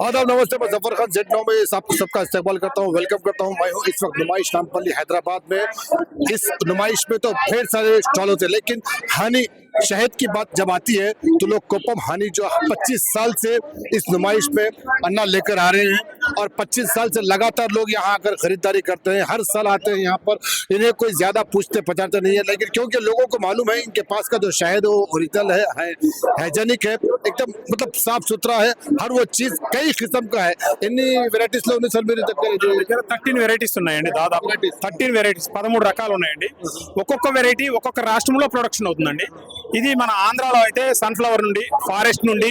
आदाब नमस्ते, मैं जफर खान Z9 में सबका इस्तेमाल करता हूँ, वेलकम करता हूँ। मैं हूँ इस वक्त नुमाइश नामपल्ली हैदराबाद में। इस नुमाइश में तो ढेर सारे स्टॉल होते हैं, लेकिन हनी शहद की बात जब आती है तो लोग कोपम हनी जो 25 साल से इस नुमाइश में अन्ना लेकर आ रहे हैं और 25 साल से लगातार लोग यहाँ आकर खरीदारी करते हैं। हर साल आते हैं यहाँ पर, इन्हें कोई ज्यादा पूछते पचाते नहीं है, लेकिन क्योंकि लोगों को मालूम है इनके पास का जो शहद वो ओरिजिनल है, हाइजेनिक है, एकदम मतलब साफ सुथरा है, हर वो चीज कई किस्म का है। इन्नी వెరైటీస్ లో ఉంది సార్ మీరు దగ్గర 13 వెరైటీస్ ఉన్నాయండి. దాదాపు 13 వెరైటీస్ 13 రకాలు ఉన్నాయండి. ఒక్కొక్క వెరైటీ ఒక్కొక్క రాష్ట్రంలో ప్రొడక్షన్ అవుతుందండి. ఇది మన ఆంధ్రాలో అయితే సన్ఫ్లవర్ నుండి, ఫారెస్ట్ నుండి,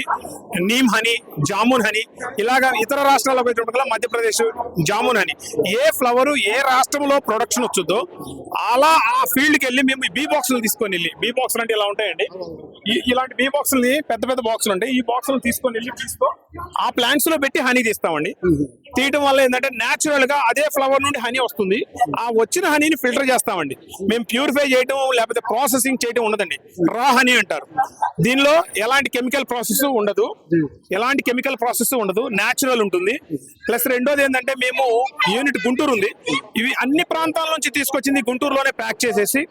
నీమ్ హనీ, జామున్ హనీ, ఇలాగా ఇతర రాష్ట్రాల్లో పోయినప్పుడు మధ్యప్రదేశ్ జామున్ హనీ, ఏ ఫ్లవర్ ఏ రాష్ట్రంలో ప్రొడక్షన్ వచ్చుద్దో అలా ఆ ఫీల్డ్కి వెళ్ళి మేము బీ బాక్సులు తీసుకొని వెళ్ళి, బీ బాక్సులు అంటే ఇలా ఉంటాయండి, ఇలాంటి బీ బాక్సులని పెద్ద పెద్ద బాక్సులు ఉంటాయి, ఈ బాక్సులు తీసుకొని వెళ్ళి ఆ ప్లాంట్స్ లో పెట్టి హనీ తీస్తామండి. తీయటం వల్ల ఏంటంటే న్యాచురల్ గా అదే ఫ్లవర్ నుండి హనీ వస్తుంది. ఆ వచ్చిన హనీని ఫిల్టర్ చేస్తామండి. మేము ప్యూరిఫై చేయటం లేకపోతే ప్రాసెసింగ్ చేయటం ఉండదండి. రా హనీ అంటారు. దీనిలో ఎలాంటి కెమికల్ ప్రాసెస్ ఉండదు, న్యాచురల్ ఉంటుంది. ప్లస్ రెండోది ఏంటంటే మేము యూనిట్ గుంటూరు ఉంది. ఇవి అన్ని ప్రాంతాల నుంచి తీసుకొచ్చింది గుంటూరులోనే ప్యాక్ చేసేసి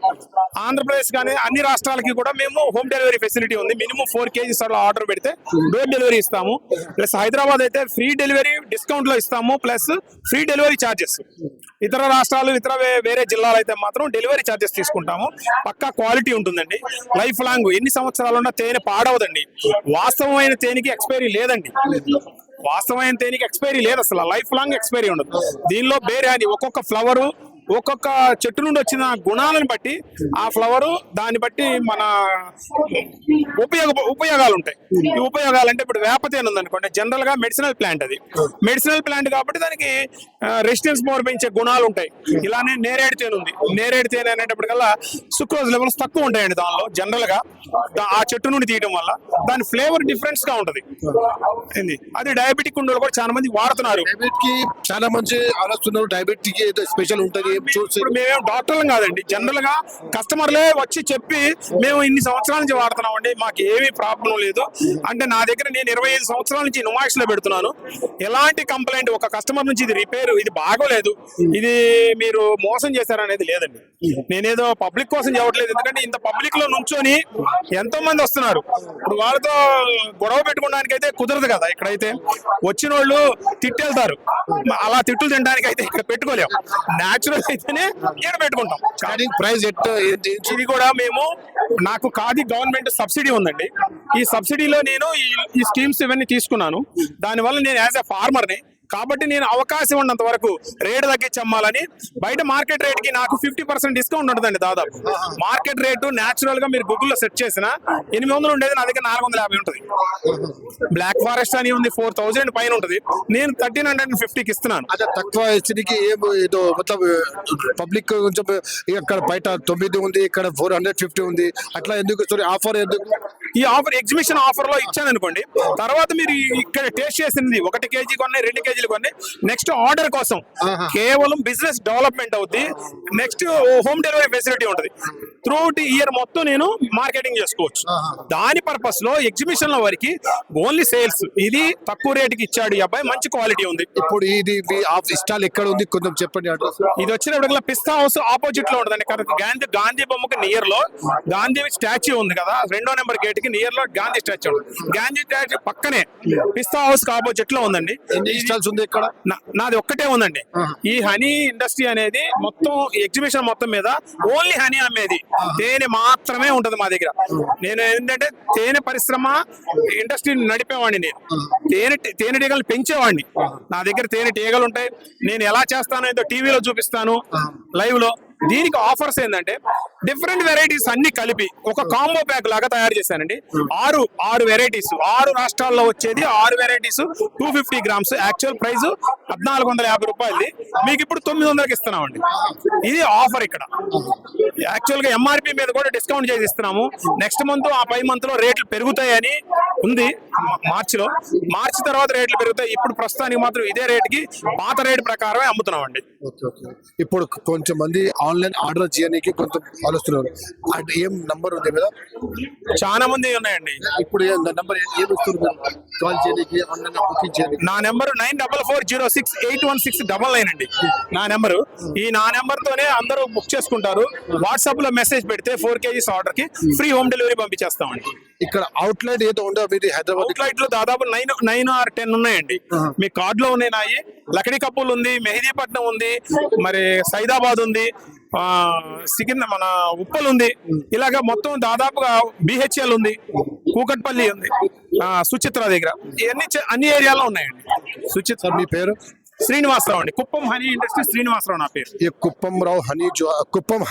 ఆంధ్రప్రదేశ్ కానీ అన్ని రాష్ట్రాలకి కూడా మేము హోమ్ డెలివరీ ఫెసిలిటీ ఉంది. మినిమం 4 kgs అలా ఆర్డర్ పెడితే డోర్ డెలివరీ ఇస్తాము. ప్లస్ హైదరాబాద్ అయితే ఫ్రీ డెలివరీ డిస్కౌంట్ లో ఇస్తాము, ప్లస్ ఫ్రీ డెలివరీ ఛార్జెస్. ఇతర రాష్ట్రాలు వేరే జిల్లాలు అయితే మాత్రం డెలివరీ ఛార్జెస్ తీసుకుంటాము. పక్కా క్వాలిటీ ఉంటుందండి. లైఫ్ లాంగ్ ఎన్ని సంవత్సరాలు ఉన్న తేనె పాడవదండి. వాస్తవమైన తేనెకి ఎక్స్పైరీ లేదండి. అసలు లైఫ్ లాంగ్ ఎక్స్పైరీ ఉండదు. దీనిలో బేరే అని ఒక్కొక్క ఫ్లవరు ఒక్కొక్క చెట్టు నుండి వచ్చిన గుణాలను బట్టి ఆ ఫ్లవరు దాన్ని బట్టి మన ఉపయోగాలు ఉంటాయి. ఈ ఉపయోగాలు అంటే ఇప్పుడు వేప తేనె ఉందనుకోండి, జనరల్ గా మెడిసినల్ ప్లాంట్, అది మెడిసినల్ ప్లాంట్ కాబట్టి దానికి రెసిస్టెన్స్ పవర్ పెంచే గుణాలు ఉంటాయి. ఇలానే నేరేడు తేనె ఉంది. నేరేడు తేనె అనేటప్పటికల్లా సుక్రోజ్ లెవెల్స్ తక్కువ ఉంటాయండి దానిలో జనరల్ గా. ఆ చెట్టు నుండి తీయడం వల్ల దాని ఫ్లేవర్ డిఫరెన్స్ గా ఉంటది. అది డయాబెటిక్ ఉన్న కూడా చాలా మంది వాడుతున్నారు. చాలా మంది ఆలోచిస్తున్నారు డయాబెటిక్ స్పెషల్ ఉంటుంది. ఇప్పుడు మేమేం డాక్టర్లం కాదండి, జనరల్ గా కస్టమర్లే వచ్చి చెప్పి మేము ఇన్ని సంవత్సరాల నుంచి వాడుతున్నామండి, మాకు ఏమీ ప్రాబ్లం లేదు అంటే. నా దగ్గర నేను 25 సంవత్సరాల నుంచి నుమాయిష్ లో పెడుతున్నాను. ఎలాంటి కంప్లైంట్ ఒక కస్టమర్ నుంచి ఇది రిపేర్, ఇది బాగోలేదు, ఇది మీరు మోసం చేశారనేది లేదండి. నేనేదో పబ్లిక్ కోసం చెప్పట్లేదు, ఎందుకంటే ఇంత పబ్లిక్ లో నుంచొని ఎంతో మంది వస్తున్నారు. ఇప్పుడు వాళ్ళతో గొడవ పెట్టుకోవడానికి అయితే కుదరదు కదా. ఇక్కడైతే వచ్చిన వాళ్ళు తిట్టెళ్తారు, అలా తిట్టులు తినడానికి అయితే ఇక్కడ పెట్టుకోలేము. న్యాచురల్ అయితేనే ఇక్కడ పెట్టుకుంటాం. ప్రైస్ ఇది కూడా మేము, నాకు ఖాదీ గవర్నమెంట్ సబ్సిడీ ఉందండి. ఈ సబ్సిడీలో నేను ఈ స్కీమ్స్ ఇవన్నీ తీసుకున్నాను. దానివల్ల నేను యాజ్ ఎ ఫార్మర్ని కాబట్టి నేను అవకాశం ఉన్నంత వరకు రేటు తగ్గించి అమ్మాలని. బయట మార్కెట్ రేట్ కి నాకు 50% డిస్కౌంట్ ఉంటుందండి. దాదాపు మార్కెట్ రేటు న్యాచురల్ గా మీరు గూగుల్లో సెర్చ్ చేసిన 800 ఉండేది, నా దగ్గర 450 ఉంటుంది. బ్లాక్ ఫారెస్ట్ అని ఉంది, 4000 పైన ఉంటుంది. నేను 1350కి ఇస్తున్నాను. తక్కువ హెచ్డికి పబ్లిక్ కొంచెం ఇక్కడ బయట 9 ఉంది, ఇక్కడ 450 ఉంది. అట్లా ఎందుకు ఆఫర్? ఎందుకు ఈ ఆఫర్ ఎగ్జిబిషన్ ఆఫర్ లో ఇచ్చాను అనుకోండి, తర్వాత మీరు ఇక్కడ టేస్ట్ చేసింది 1 kg కొన్ని 2 kg కొన్ని నెక్స్ట్ ఆర్డర్ కోసం కేవలం బిజినెస్ డెవలప్మెంట్ అవుద్ది. నెక్స్ట్ హోమ్ డెలివరీ ఫెసిలిటీ ఉంటుంది. త్రూఅవుట్ ఇయర్ మొత్తం నేను మార్కెటింగ్ చేసుకోవచ్చు. దాని పర్పస్ లో ఎగ్జిబిషన్ లో వరకు ఓన్లీ సేల్స్. ఇది తక్కువ రేటుకి ఇచ్చాడు ఈ అబ్బాయి, మంచి క్వాలిటీ ఉంది. ఇప్పుడు ఇది స్టాల్ ఎక్కడ ఉంది కొంచెం చెప్పండి అడ్రస్. ఇది వచ్చినప్పుడు పిస్తా హౌస్ ఆపోజిట్ లో ఉంటుందండి. గాంధీ బొమ్మకి నియర్ లో గాంధీ స్టాచ్యూ ఉంది కదా, 2వ నెంబర్ గేట్ కి నియర్ లో గాంధీ స్టాచ్యూ ఉంది. గాంధీ స్టాచ్యూ పక్కనే పిస్తా హౌస్ ఆపోజిట్ లో ఉందండి. ఇక్కడ నాది ఒక్కటే ఉందండి. ఈ హనీ ఇండస్ట్రీ అనేది మొత్తం ఎగ్జిబిషన్ మొత్తం మీద ఓన్లీ హనీ అమ్మేది, తేనె మాత్రమే ఉంటది మా దగ్గర. నేను ఏంటంటే తేనె పరిశ్రమ ఇండస్ట్రీని నడిపేవాడిని. నేను తేనెటీగలు పెంచేవాడిని. నా దగ్గర తేనెటీగలు ఉంటాయి. నేను ఎలా చేస్తానో ఏదో టీవీలో చూపిస్తాను లైవ్ లో. దీనికి ఆఫర్స్ ఏంటంటే డిఫరెంట్ వెరైటీస్ అన్ని కలిపి ఒక కాంబో ప్యాక్ లాగా తయారు చేశానండి. 6 వెరైటీస్, 6 రాష్ట్రాల్లో వచ్చేది 6 వెరైటీస్, 250 grams. యాక్చువల్ ప్రైస్ 1450 రూపాయలది, మీకు ఇప్పుడు 900కి ఇస్తున్నామండి. ఇది ఆఫర్. ఇక్కడ యాక్చువల్ గా ఎంఆర్పి మీద కూడా డిస్కౌంట్ చేసి ఇస్తున్నాము. నెక్స్ట్ మంత్ ఆ పై మంత్ లో రేట్లు పెరుగుతాయని ఉంది మార్చిలో. మార్చి తర్వాత రేట్లు పెరుగుతాయి. ఇప్పుడు ప్రస్తుతానికి మాత్రం ఇదే రేటుకి పాత రేటు ప్రకారమే అమ్ముతున్నాం అండి. Okay okay. ఇప్పుడు కొంచెం మంది ఆన్లైన్ ఆర్డర్ చేయడానికి కొంచెం ఆలోచిస్తున్నారు. అంటే ఏం నంబర్ ఉంది కదా, చాలా మంది ఉన్నాయండి. ఇప్పుడు నంబర్ ఏం ఇస్తున్నారు కాల్ చేయడానికి, ఆన్లైన్ బుకింగ్ చేయడానికి? నా నెంబర్ 9440681699 అండి నా నెంబరు. ఈ నా నెంబర్ తోనే అందరూ బుక్ చేసుకుంటారు. వాట్సాప్ లో మెసేజ్ పెడితే 4 kgs ఆర్డర్ కి ఫ్రీ హోమ్ డెలివరీ పంపించేస్తామండి. ఇక్కడ అవుట్లెట్ ఏదో ఉండో మీది హైదరాబాద్? అవుట్లెట్ లో దాదాపు 9 or 10 ఉన్నాయండి. మీ కార్డ్ లో ఉన్నాయి నాయి. లక్డీ కప్పుల్ ఉంది, మెహదీపట్నం ఉంది, మరి సైదాబాద్ ఉంది, మన ఉప్పల్ ఉంది. ఇలాగా మొత్తం దాదాపుగా BHL ఉంది, కూకట్పల్లి ఉంది, సుచిత్ర దగ్గర, ఇవన్నీ అన్ని ఏరియాలో ఉన్నాయండి. సుచిత్ర. మీ పేరు? श्रीनिवासराव अंडी, कुप्पम हनी इंडस्ट्री श्रीनिवासराव ना पेर। ये कुप्पम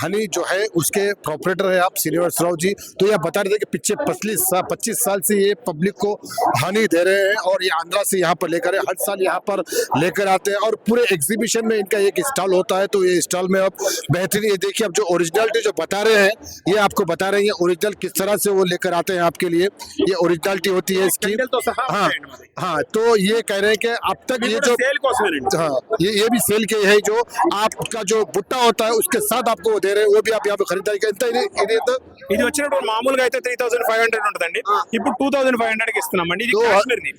हनी जो है उसके प्रॉपरेटर है आप श्रीनिवासराव जी। तो ये बता रहे थे कि पिछले 25 साल से ये पब्लिक को हनी दे रहे हैं और ये आंध्रा से यहाँ पर लेकर हर साल यहाँ पर लेकर आते हैं और पूरे एग्जीबिशन में इनका एक स्टॉल होता है। तो ये स्टॉल में अब बेहतरीन, ये देखिए अब जो ओरिजिनलिटी जो बता रहे हैं ये आपको बता रहे हैं ओरिजिनल किस तरह से वो लेकर आते हैं आपके लिए। ये ओरिजिनलिटी होती है इसकी। हाँ हाँ, तो ये कह रहे हैं कि अब तक ये जो हाँ ये भी सेल के है, जो आपका जो बुट्टा होता है उसके साथ आपको वो दे रहे हैं, वो भी आप यहाँ पे खरीदारी करते हैं। ఇది వచ్చినప్పుడు మామూలుగా అయితే 3500 ఉంటుందండి. ఇప్పుడు 2500 కి ఇస్తున్నామండి. ఇది కాశ్మీర్ది.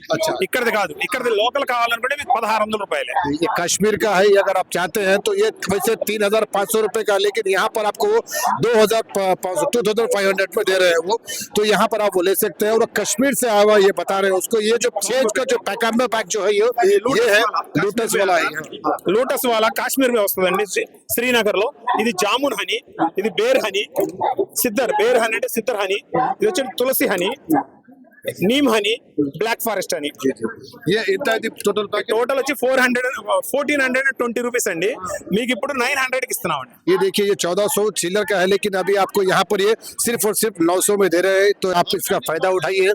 ఇక్కడది కాదు, ఇక్కడది లోకల్ కావాలనుకుంటే మీకు 1600 రూపాయలే. ये कश्मीर का है, अगर आप चाहते हैं तो ये वैसे 3500 रुपए का, लेकिन यहाँ पर आपको 2500 में दे रहे हैं वो। तो यहाँ पर आप वो ले सकते हैं। और कश्मीर से आया हुआ ये बता रहे हैं उसको, ये जो चेंज का जो पैक जो है ये है लोटस वाला है। లోటస్ వాలా కాశ్మీర్ में వస్తుందండి శ్రీనగర్ లో. ఇది జామున్ హనీ, ఇది బేర్ హనీ, బేర్ హనీ అంటే సిద్దర్ హనీ, ఇది వచ్చి tulsi honey, neem honey, black forest honey. ये इतना टोटल पैक టోటల్ వచ్చి 1420 రూపీస్ అండి. మీకు ఇప్పుడు 900 కి ఇస్తున్నామండి. ये देखिए ये 1400 चिल्लर का है, लेकिन अभी आपको यहाँ पर ये सिर्फ और सिर्फ 900 में दे रहे हैं। तो आप इसका फायदा उठाइए।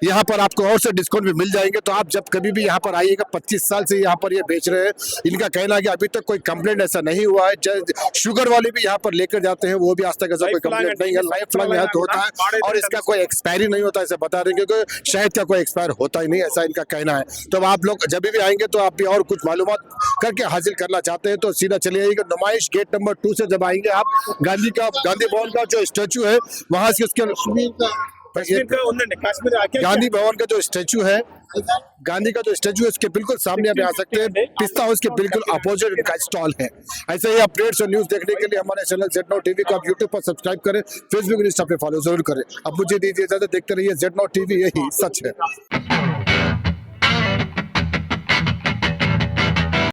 यहाँ पर आपको और से डिस्काउंट भी मिल जाएंगे। तो आप जब कभी भी यहाँ पर आइएगा, 25 साल से यहाँ पर ये बेच रहे हैं। इनका कहना है कि अभी तक कोई कंप्लेंट ऐसा नहीं हुआ है। शुगर वाले भी यहाँ पर लेकर जाते हैं, वो भी आज तक ऐसा कोई कंप्लेंट नहीं है। लाइफ लॉन्ग यहाँ होता है और इसका कोई एक्सपायरी नहीं होता, ऐसा बता रहे हैं, क्योंकि शहद का कोई एक्सपायर होता ही नहीं, ऐसा इनका कहना है। तो आप लोग जब भी आएंगे तो आप भी और कुछ मालूमात करके हासिल करना चाहते हैं तो सीधा चले आइएगा। नुमाइश गेट नंबर 2 से जब आएंगे आप, गांधी भवन का जो स्टैचू है वहां से उसके गांधी भवन का जो स्टैचू है, गांधी का जो स्टैचू है उसके बिल्कुल सामने आप आ सकते हैं। पिस्ता हाउस के बिल्कुल अपोजिट इनका स्टॉल है। ऐसे ही अपडेट्स और न्यूज देखने के लिए हमारे चैनल Z9 TV को आप YouTube पर सब्सक्राइब करें, फेसबुक इंस्टा पे फॉलो जरूर करें। अब मुझे दीजिए इजाजत, देखते रहिए Z9 TV, यही सच है।